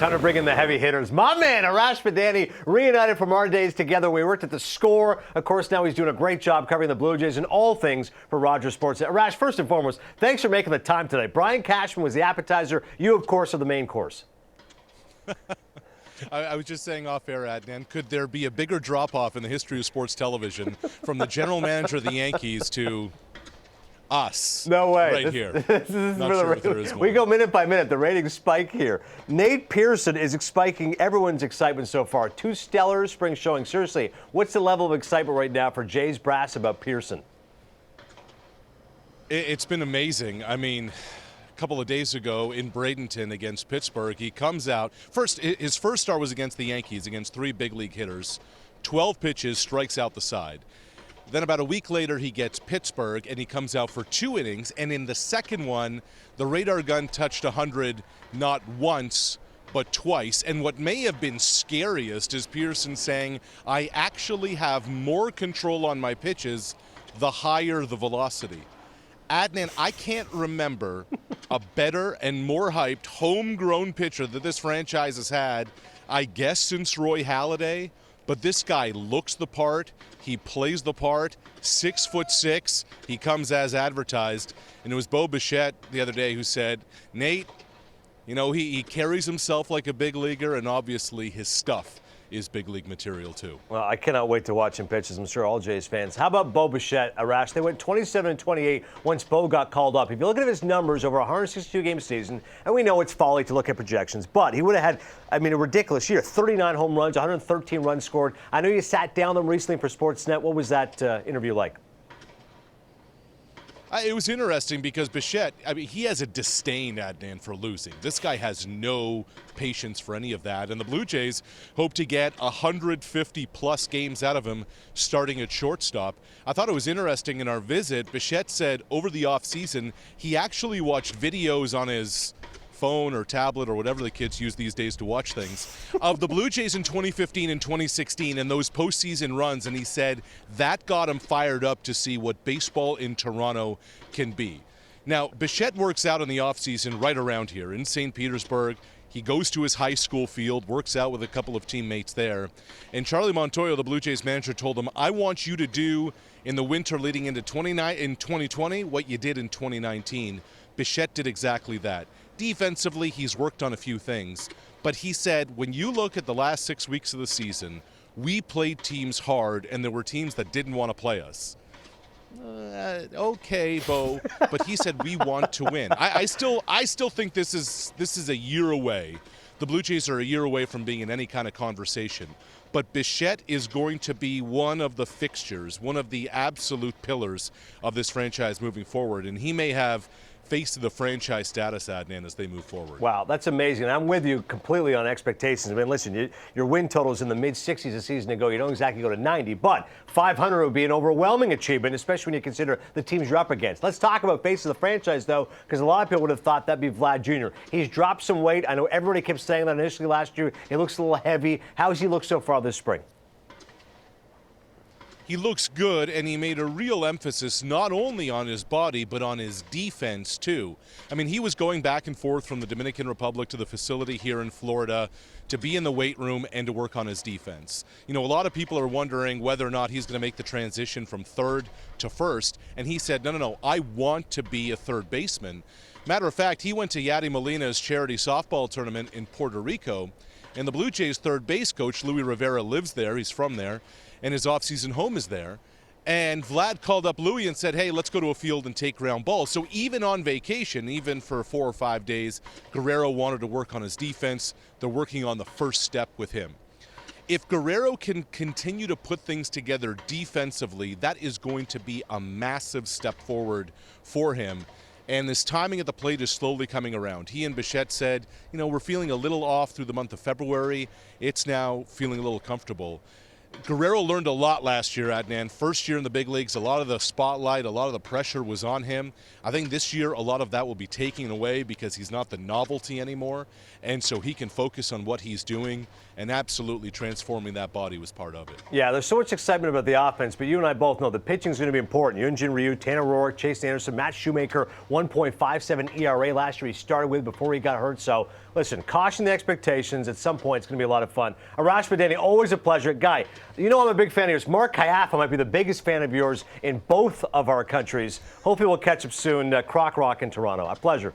Time to bring in the heavy hitters. My man, Arash Madani, reunited from our days together. We worked at the Score. Of course, now he's doing a great job covering the Blue Jays and all things for Rogers Sports. Arash, first and foremost, thanks for making the time today. Brian Cashman was the appetizer. You, of course, are the main course. I was just saying off air, Adnan, could there be a bigger drop-off in the history of sports television from the general manager of the Yankees to us? No way. Right here. This is Not for sure the if there is We more. go minute by minute. The ratings spike here. Nate Pearson is spiking everyone's excitement so far. 2 stellar spring showing. Seriously, what's the level of excitement right now for Jays brass about Pearson? It's been amazing. I mean, a couple of days ago in Bradenton against Pittsburgh, he comes out. His first start was against the Yankees, against 3 big league hitters. 12 pitches, strikes out the side. Then about a week later, he gets Pittsburgh, and he comes out for 2 innings. And in the second one, the radar gun touched 100 not once, but twice. And what may have been scariest is Pearson saying, I actually have more control on my pitches the higher the velocity. Adnan, I can't remember a better and more hyped homegrown pitcher that this franchise has had, I guess, since Roy Halladay. But this guy looks the part. He plays the part. 6'6". He comes as advertised. And it was Bo Bichette the other day who said, Nate, you know, he carries himself like a big leaguer, and obviously his stuff is big league material too. Well, I cannot wait to watch him pitch, as I'm sure all Jays fans. How about Bo Bichette, Arash? They went 27-28 once Bo got called up. If you look at his numbers over a 162-game season, and we know it's folly to look at projections, but he would have had, a ridiculous year. 39 home runs, 113 runs scored. I know you sat down with him recently for Sportsnet. What was that interview like? It was interesting because Bichette, he has a disdain, Adnan, for losing. This guy has no patience for any of that. And the Blue Jays hope to get 150-plus games out of him starting at shortstop. I thought it was interesting in our visit, Bichette said over the offseason he actually watched videos on his phone or tablet or whatever the kids use these days to watch things, of the Blue Jays in 2015 and 2016 and those postseason runs, and he said that got him fired up to see what baseball in Toronto can be. Now, Bichette works out in the offseason right around here in St. Petersburg. He goes to his high school field, works out with a couple of teammates there. And Charlie Montoyo, the Blue Jays manager, told him, I want you to do in the winter leading into 2020 what you did in 2019. Bichette did exactly that. Defensively, he's worked on a few things. But he said, when you look at the last 6 weeks of the season, we played teams hard, and there were teams that didn't want to play us. Okay, Bo, but he said we want to win. I still think this is a year away. The Blue Jays are a year away from being in any kind of conversation. But Bichette is going to be one of the fixtures, one of the absolute pillars of this franchise moving forward, and he may have face to the franchise status, Adnan, as they move forward. Wow, that's amazing. I'm with you completely on expectations. Listen, your win total is in the mid-60s a season ago. You don't exactly go to 90, but 500 would be an overwhelming achievement, especially when you consider the teams you're up against. Let's talk about face of the franchise, though, because a lot of people would have thought that'd be Vlad Jr. He's dropped some weight. I know everybody kept saying that initially last year. He looks a little heavy. How's he look so far this spring? He looks good, and he made a real emphasis not only on his body, but on his defense, too. He was going back and forth from the Dominican Republic to the facility here in Florida to be in the weight room and to work on his defense. A lot of people are wondering whether or not he's going to make the transition from third to first, and he said, no, I want to be a third baseman. Matter of fact, he went to Yadi Molina's charity softball tournament in Puerto Rico, and the Blue Jays' third base coach, Luis Rivera, lives there. He's from there. And his offseason home is there. And Vlad called up Louis and said, hey, let's go to a field and take ground balls. So even on vacation, even for 4 or 5 days, Guerrero wanted to work on his defense. They're working on the first step with him. If Guerrero can continue to put things together defensively, that is going to be a massive step forward for him. And this timing at the plate is slowly coming around. He and Bichette said, we're feeling a little off through the month of February. It's now feeling a little comfortable. Guerrero learned a lot last year, Adnan. First year in the big leagues, a lot of the spotlight, a lot of the pressure was on him. I think this year a lot of that will be taken away because he's not the novelty anymore, and so he can focus on what he's doing, and absolutely transforming that body was part of it. Yeah, there's so much excitement about the offense, but you and I both know the pitching is going to be important. Yunjin Ryu, Tanner Roark, Chase Anderson, Matt Shoemaker, 1.57 ERA last year he started with before he got hurt. So, listen, caution the expectations. At some point, it's going to be a lot of fun. Arash Madani, always a pleasure. Guy, you know I'm a big fan of yours. Mark Kayafa might be the biggest fan of yours in both of our countries. Hopefully we'll catch up soon. Croc Rock in Toronto. A pleasure.